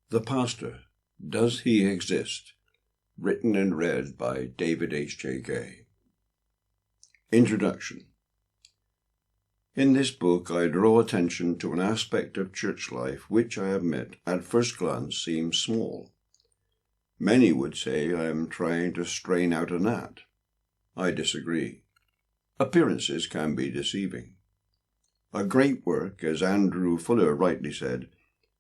The Pastor, Does He Exist? Written and read by David H.J.K. Introduction. In this book I draw attention to an aspect of church life which, I admit, at first glance seems small. Many would say I am trying to strain out a gnat. I disagree. Appearances can be deceiving. A great work, as Andrew Fuller rightly said,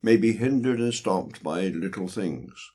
may be hindered and stopped by little things.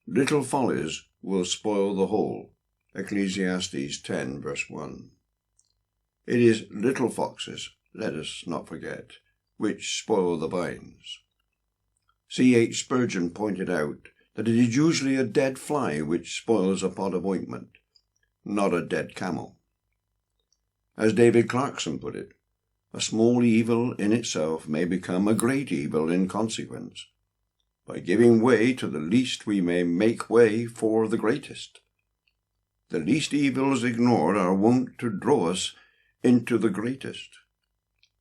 Little follies will spoil the whole. Ecclesiastes 10, verse 1. It is little foxes, let us not forget, which spoil the vines. C.H. Spurgeon pointed out that it is usually a dead fly which spoils a pot of ointment, not a dead camel. As David Clarkson put it, a small evil in itself may become a great evil in consequence. By giving way to the least we may make way for the greatest. The least evils ignored are wont to draw us into the greatest.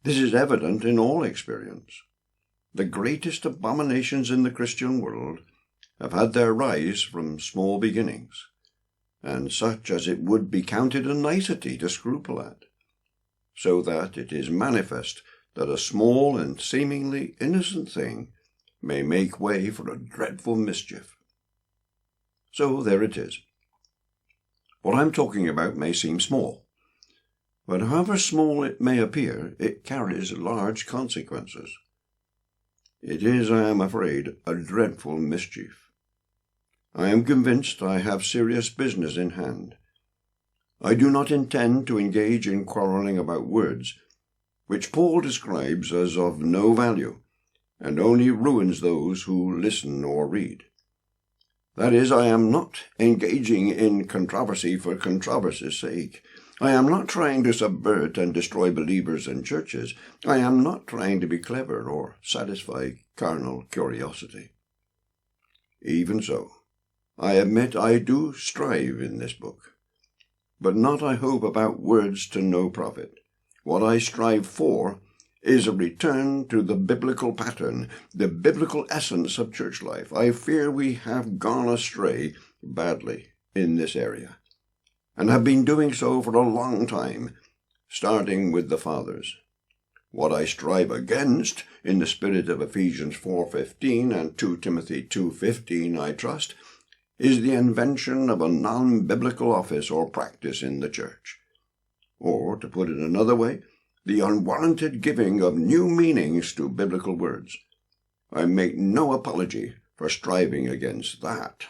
This is evident in all experience. The greatest abominations in the Christian world have had their rise from small beginnings, and such as it would be counted a nicety to scruple at, so that it is manifest that a small and seemingly innocent thing may make way for a dreadful mischief. So there it is. What I'm talking about may seem small, but however small it may appear, it carries large consequences. It is, I am afraid, a dreadful mischief. I am convinced I have serious business in hand. I do not intend to engage in quarrelling about words, which Paul describes as of no value, and only ruins those who listen or read. That is, I am not engaging in controversy for controversy's sake. I am not trying to subvert and destroy believers and churches. I am not trying to be clever or satisfy carnal curiosity. Even so, I admit I do strive in this book. But not, I hope, about words to no profit. What I strive for is a return to the biblical pattern, the biblical essence of church life. I fear we have gone astray badly in this area, and have been doing so for a long time, starting with the fathers. What I strive against, in the spirit of Ephesians 4:15 and 2 Timothy 2:15, I trust, is the invention of a non-biblical office or practice in the church. Or, to put it another way, the unwarranted giving of new meanings to biblical words. I make no apology for striving against that.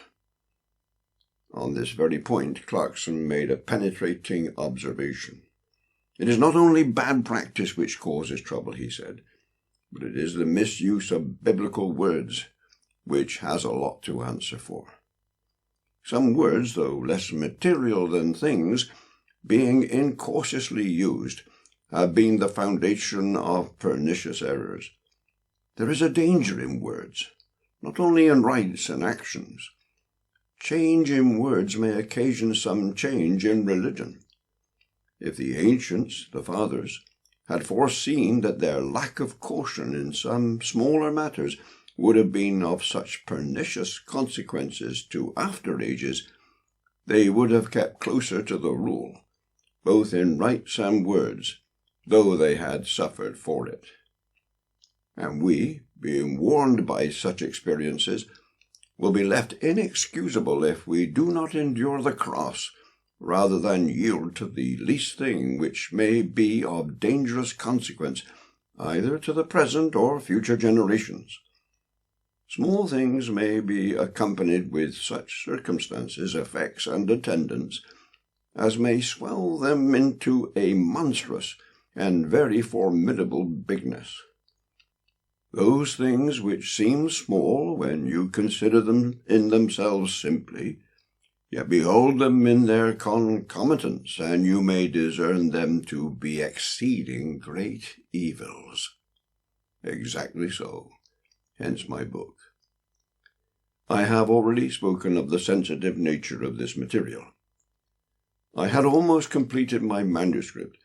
On this very point, Clarkson made a penetrating observation. It is not only bad practice which causes trouble, he said, but it is the misuse of biblical words which has a lot to answer for. Some words, though less material than things, being incautiously used, have been the foundation of pernicious errors. There is a danger in words, not only in rites and actions. Change in words may occasion some change in religion. If the ancients, the fathers, had foreseen that their lack of caution in some smaller matters would have been of such pernicious consequences to after ages, they would have kept closer to the rule, both in rites and words, though they had suffered for it. And we, being warned by such experiences, will be left inexcusable if we do not endure the cross, rather than yield to the least thing which may be of dangerous consequence, either to the present or future generations. Small things may be accompanied with such circumstances, effects, and attendants, as may swell them into a monstrous and very formidable bigness. Those things which seem small when you consider them in themselves simply, yet behold them in their concomitants, and you may discern them to be exceeding great evils. Exactly so. Hence my book. I have already spoken of the sensitive nature of this material. I had almost completed my manuscript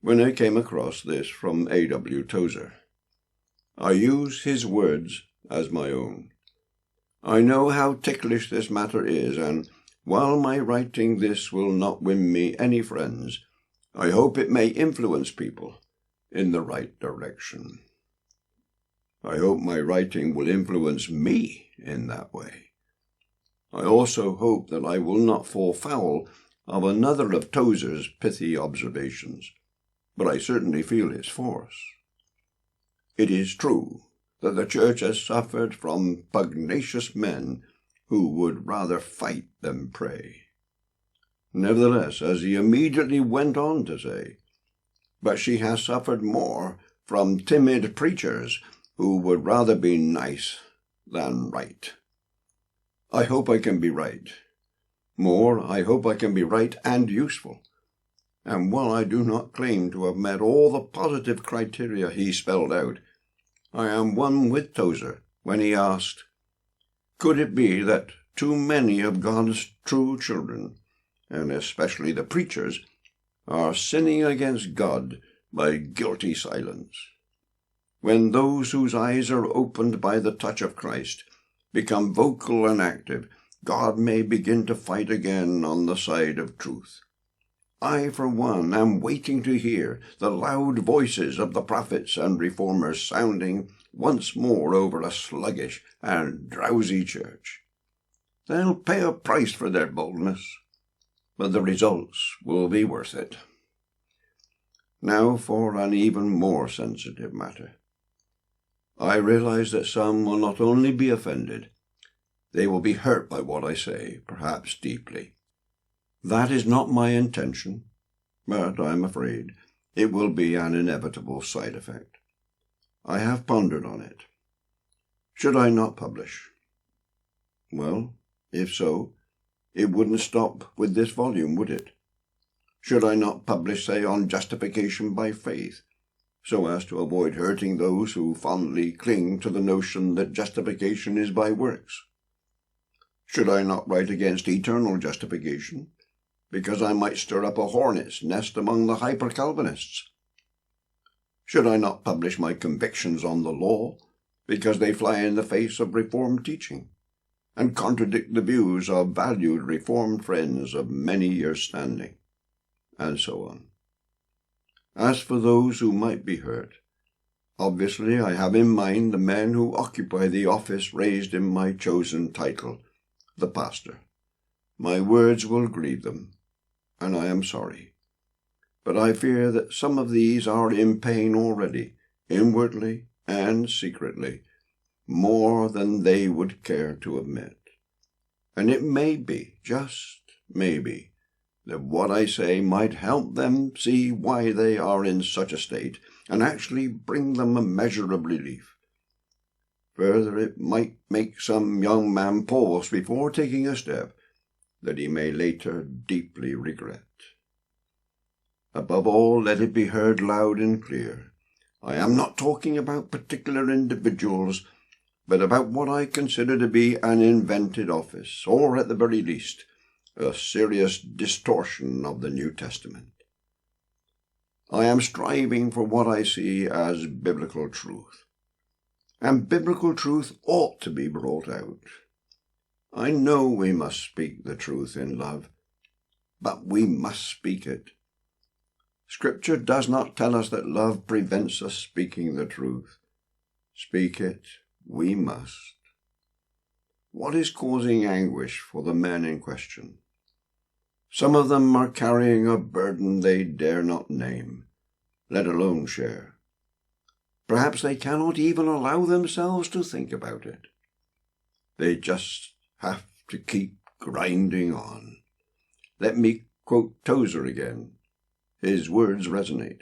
when I came across this from A.W. Tozer. I use his words as my own. I know how ticklish this matter is, and while my writing this will not win me any friends, I hope it may influence people in the right direction. I hope my writing will influence me in that way. I also hope that I will not fall foul of another of Tozer's pithy observations, but I certainly feel its force. It is true that the Church has suffered from pugnacious men who would rather fight than pray. Nevertheless, as he immediately went on to say, but she has suffered more from timid preachers who would rather be nice than right. I hope I can be right. More, I hope I can be right and useful. And while I do not claim to have met all the positive criteria he spelled out, I am one with Tozer when he asked, could it be that too many of God's true children, and especially the preachers, are sinning against God by guilty silence? When those whose eyes are opened by the touch of Christ become vocal and active, God may begin to fight again on the side of truth. I, for one, am waiting to hear the loud voices of the prophets and reformers sounding once more over a sluggish and drowsy church. They'll pay a price for their boldness, but the results will be worth it. Now for an even more sensitive matter. I realize that some will not only be offended, they will be hurt by what I say, perhaps deeply. That is not my intention, but I am afraid it will be an inevitable side effect. I have pondered on it. Should I not publish? Well, if so, it wouldn't stop with this volume, would it? Should I not publish, say, on justification by faith, so as to avoid hurting those who fondly cling to the notion that justification is by works? Should I not write against eternal justification, because I might stir up a hornet's nest among the hyper-Calvinists? Should I not publish my convictions on the law, because they fly in the face of Reformed teaching, and contradict the views of valued Reformed friends of many years' standing, and so on? As for those who might be hurt, obviously I have in mind the men who occupy the office raised in my chosen title, the pastor. My words will grieve them, and I am sorry. But I fear that some of these are in pain already, inwardly and secretly, more than they would care to admit. And it may be, just maybe, that what I say might help them see why they are in such a state, and actually bring them a measure of relief. Further, it might make some young man pause before taking a step that he may later deeply regret. Above all, let it be heard loud and clear. I am not talking about particular individuals, but about what I consider to be an invented office, or at the very least, a serious distortion of the New Testament. I am striving for what I see as biblical truth, and biblical truth ought to be brought out. I know we must speak the truth in love, but we must speak it. Scripture does not tell us that love prevents us speaking the truth. Speak it, we must. What is causing anguish for the men in question? Some of them are carrying a burden they dare not name, let alone share. Perhaps they cannot even allow themselves to think about it. They just have to keep grinding on. Let me quote Tozer again. His words resonate.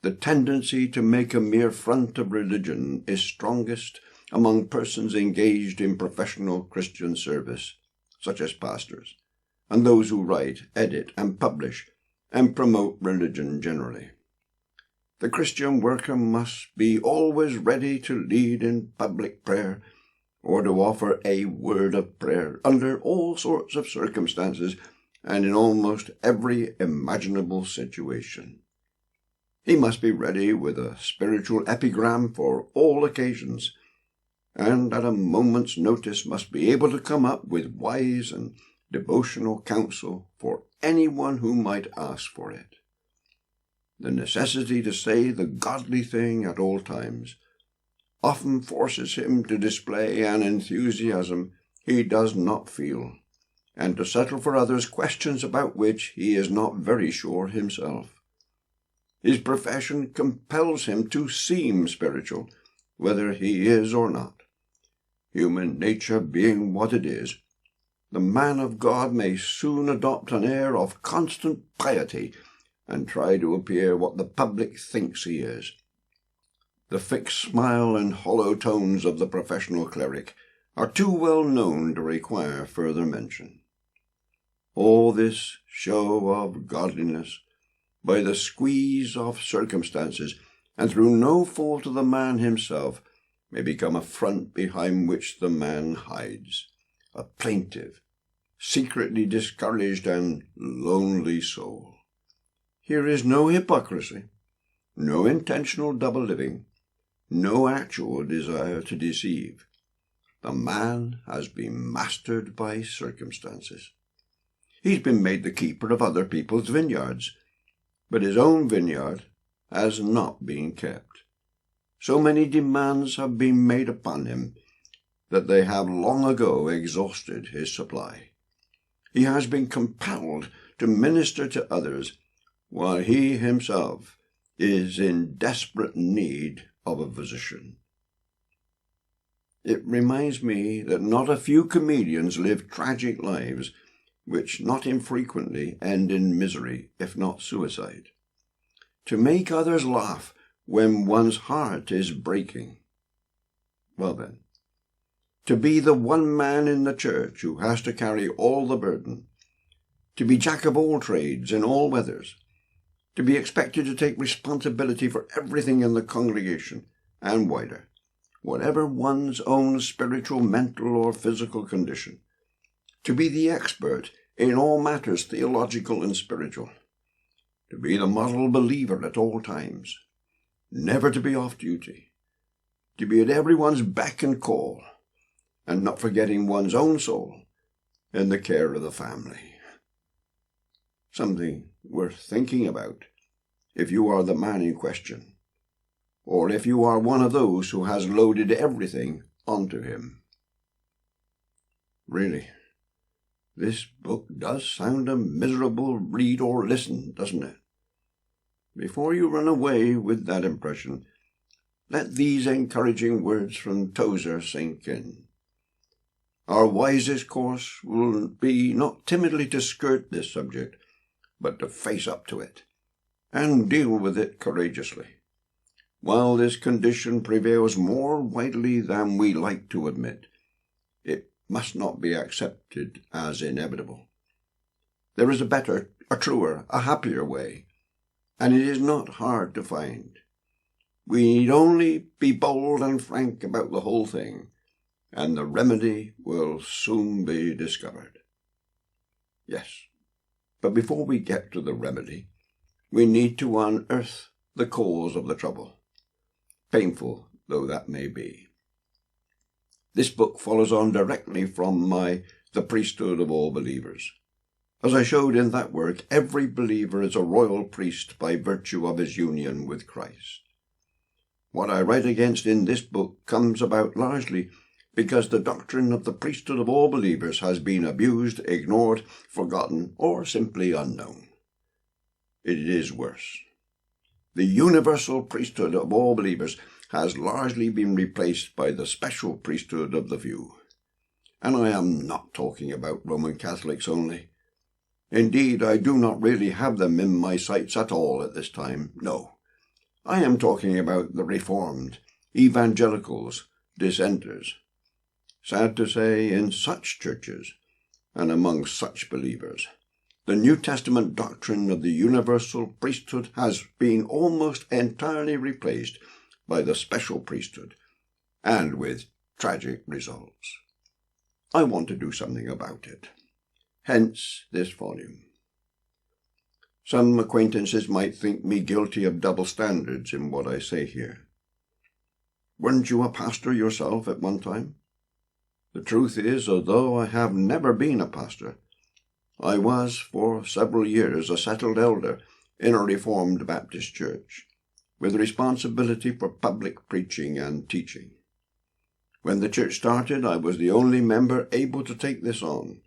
The tendency to make a mere front of religion is strongest among persons engaged in professional Christian service, such as pastors, and those who write, edit, and publish, and promote religion generally. The Christian worker must be always ready to lead in public prayer, or to offer a word of prayer under all sorts of circumstances and in almost every imaginable situation. He must be ready with a spiritual epigram for all occasions, and at a moment's notice must be able to come up with wise and devotional counsel for anyone who might ask for it. The necessity to say the godly thing at all times often forces him to display an enthusiasm he does not feel, and to settle for others questions about which he is not very sure himself. His profession compels him to seem spiritual, whether he is or not. Human nature being what it is, the man of God may soon adopt an air of constant piety and try to appear what the public thinks he is. The fixed smile and hollow tones of the professional cleric are too well known to require further mention. All this show of godliness, by the squeeze of circumstances, and through no fault of the man himself, may become a front behind which the man hides, a plaintive, secretly discouraged and lonely soul. Here is no hypocrisy, no intentional double-living, no actual desire to deceive. The man has been mastered by circumstances. He's been made the keeper of other people's vineyards, but his own vineyard has not been kept. So many demands have been made upon him that they have long ago exhausted his supply. He has been compelled to minister to others while he himself is in desperate need of a physician. It reminds me that not a few comedians live tragic lives which not infrequently end in misery, if not suicide. To make others laugh when one's heart is breaking. Well then, to be the one man in the church who has to carry all the burden, to be jack of all trades in all weathers, to be expected to take responsibility for everything in the congregation and wider, whatever one's own spiritual, mental, or physical condition, to be the expert in all matters theological and spiritual, to be the model believer at all times, never to be off duty, to be at everyone's beck and call, and not forgetting one's own soul in the care of the family. Something worth thinking about if you are the man in question, or if you are one of those who has loaded everything onto him. Really, this book does sound a miserable read or listen, doesn't it? Before you run away with that impression, let these encouraging words from Tozer sink in. Our wisest course will be not timidly to skirt this subject, but to face up to it, and deal with it courageously. While this condition prevails more widely than we like to admit, it must not be accepted as inevitable. There is a better, a truer, a happier way, and it is not hard to find. We need only be bold and frank about the whole thing, and the remedy will soon be discovered. Yes, but before we get to the remedy, we need to unearth the cause of the trouble, painful though that may be. This book follows on directly from The Priesthood of All Believers. As I showed in that work, every believer is a royal priest by virtue of his union with Christ. What I write against in this book comes about largely because the doctrine of the priesthood of all believers has been abused, ignored, forgotten, or simply unknown. It is worse. The universal priesthood of all believers has largely been replaced by the special priesthood of the few. And I am not talking about Roman Catholics only. Indeed, I do not really have them in my sights at all at this time, no. I am talking about the Reformed, evangelicals, dissenters. Sad to say, in such churches, and among such believers, the New Testament doctrine of the universal priesthood has been almost entirely replaced by the special priesthood, and with tragic results. I want to do something about it. Hence this volume. Some acquaintances might think me guilty of double standards in what I say here. Weren't you a pastor yourself at one time? The truth is, although I have never been a pastor, I was for several years a settled elder in a Reformed Baptist church, with responsibility for public preaching and teaching. When the church started, I was the only member able to take this on,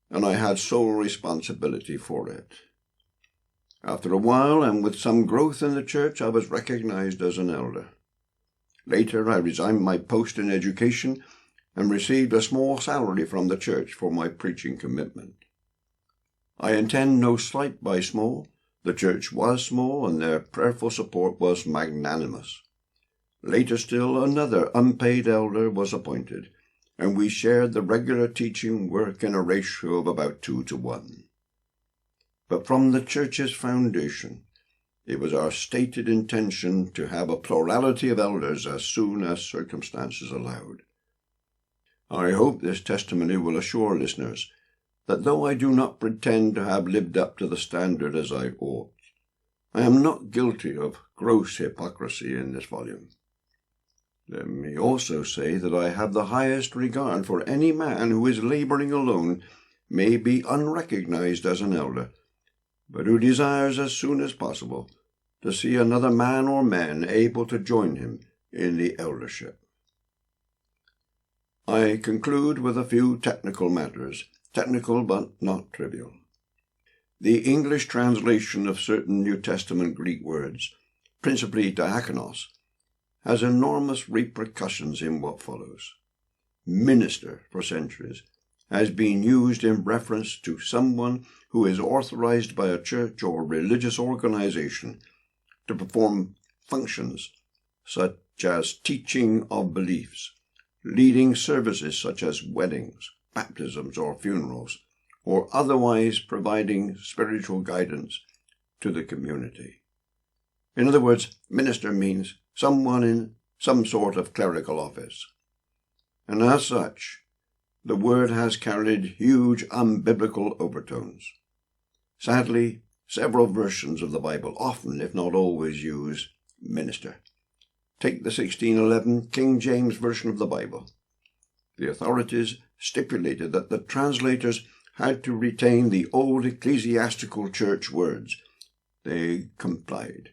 and I had sole responsibility for it. After a while, and with some growth in the church, I was recognized as an elder. Later, I resigned my post in education and received a small salary from the church for my preaching commitment. I intend no slight by small. The church was small, and their prayerful support was magnanimous. Later still, another unpaid elder was appointed, and we shared the regular teaching work in a ratio of about 2-1. But from the church's foundation, it was our stated intention to have a plurality of elders as soon as circumstances allowed. I hope this testimony will assure listeners that though I do not pretend to have lived up to the standard as I ought, I am not guilty of gross hypocrisy in this volume. Let me also say that I have the highest regard for any man who is laboring alone, may be unrecognized as an elder, but who desires as soon as possible to see another man or men able to join him in the eldership. I conclude with a few technical matters, technical but not trivial. The English translation of certain New Testament Greek words, principally diakonos, has enormous repercussions in what follows. Minister, for centuries, has been used in reference to someone who is authorized by a church or religious organization to perform functions such as teaching of beliefs, leading services such as weddings, baptisms, or funerals, or otherwise providing spiritual guidance to the community. In other words, minister means someone in some sort of clerical office. And as such, the word has carried huge unbiblical overtones. Sadly, several versions of the Bible often, if not always, use minister. Take the 1611 King James Version of the Bible. The authorities stipulated that the translators had to retain the old ecclesiastical church words. They complied,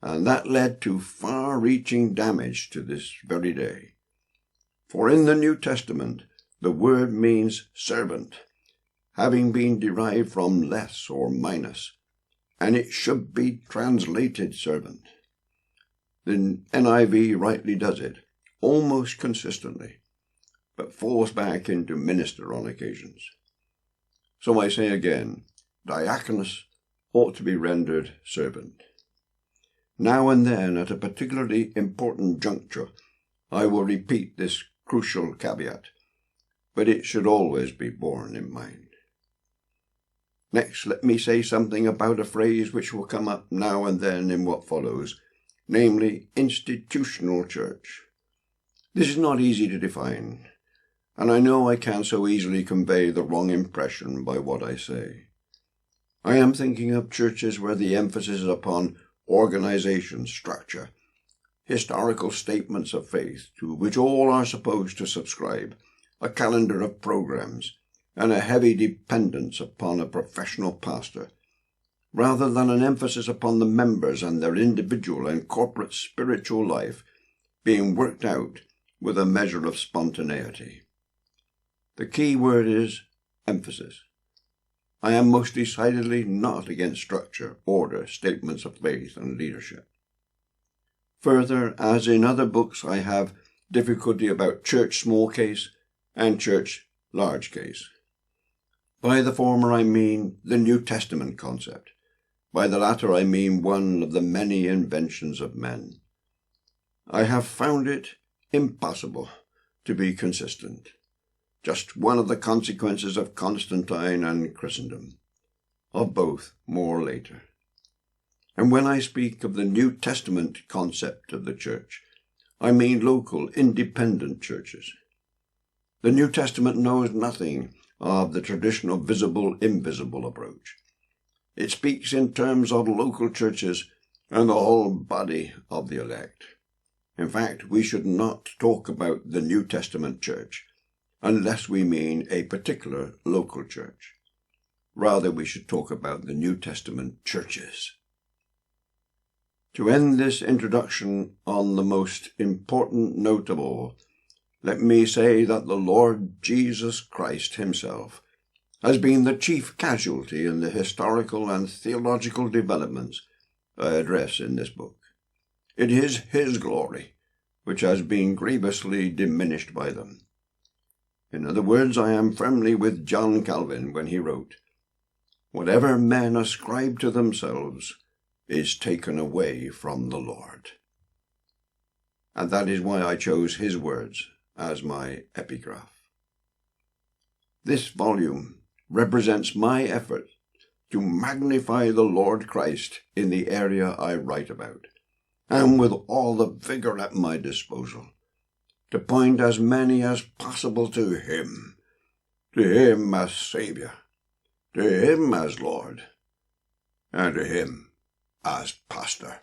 and that led to far-reaching damage to this very day. For in the New Testament, the word means servant, having been derived from less or minus, and it should be translated servant. The NIV rightly does it, almost consistently, but falls back into minister on occasions. So I say again, diakonos ought to be rendered servant. Now and then, at a particularly important juncture, I will repeat this crucial caveat, but it should always be borne in mind. Next, let me say something about a phrase which will come up now and then in what follows, namely institutional church. This is not easy to define, and I know I can so easily convey the wrong impression by what I say. I am thinking of churches where the emphasis is upon organization, structure, historical statements of faith to which all are supposed to subscribe, a calendar of programs, and a heavy dependence upon a professional pastor, rather than an emphasis upon the members and their individual and corporate spiritual life being worked out with a measure of spontaneity. The key word is emphasis. I am most decidedly not against structure, order, statements of faith, and leadership. Further, as in other books, I have difficulty about church small case and church large case. By the former I mean the New Testament concept. By the latter I mean one of the many inventions of men. I have found it impossible to be consistent. Just one of the consequences of Constantine and Christendom. Of both, more later. And when I speak of the New Testament concept of the church, I mean local, independent churches. The New Testament knows nothing of the traditional visible-invisible approach. It speaks in terms of local churches and the whole body of the elect. In fact, we should not talk about the New Testament church unless we mean a particular local church. Rather, we should talk about the New Testament churches. To end this introduction on the most important note of all, let me say that the Lord Jesus Christ himself has been the chief casualty in the historical and theological developments I address in this book. It is his glory which has been grievously diminished by them. In other words, I am firmly with John Calvin when he wrote, "Whatever men ascribe to themselves is taken away from the Lord." And that is why I chose his words as my epigraph. This volume represents my effort to magnify the Lord Christ in the area I write about, and with all the vigor at my disposal, to point as many as possible to him as Saviour, to him as Lord, and to him as Pastor.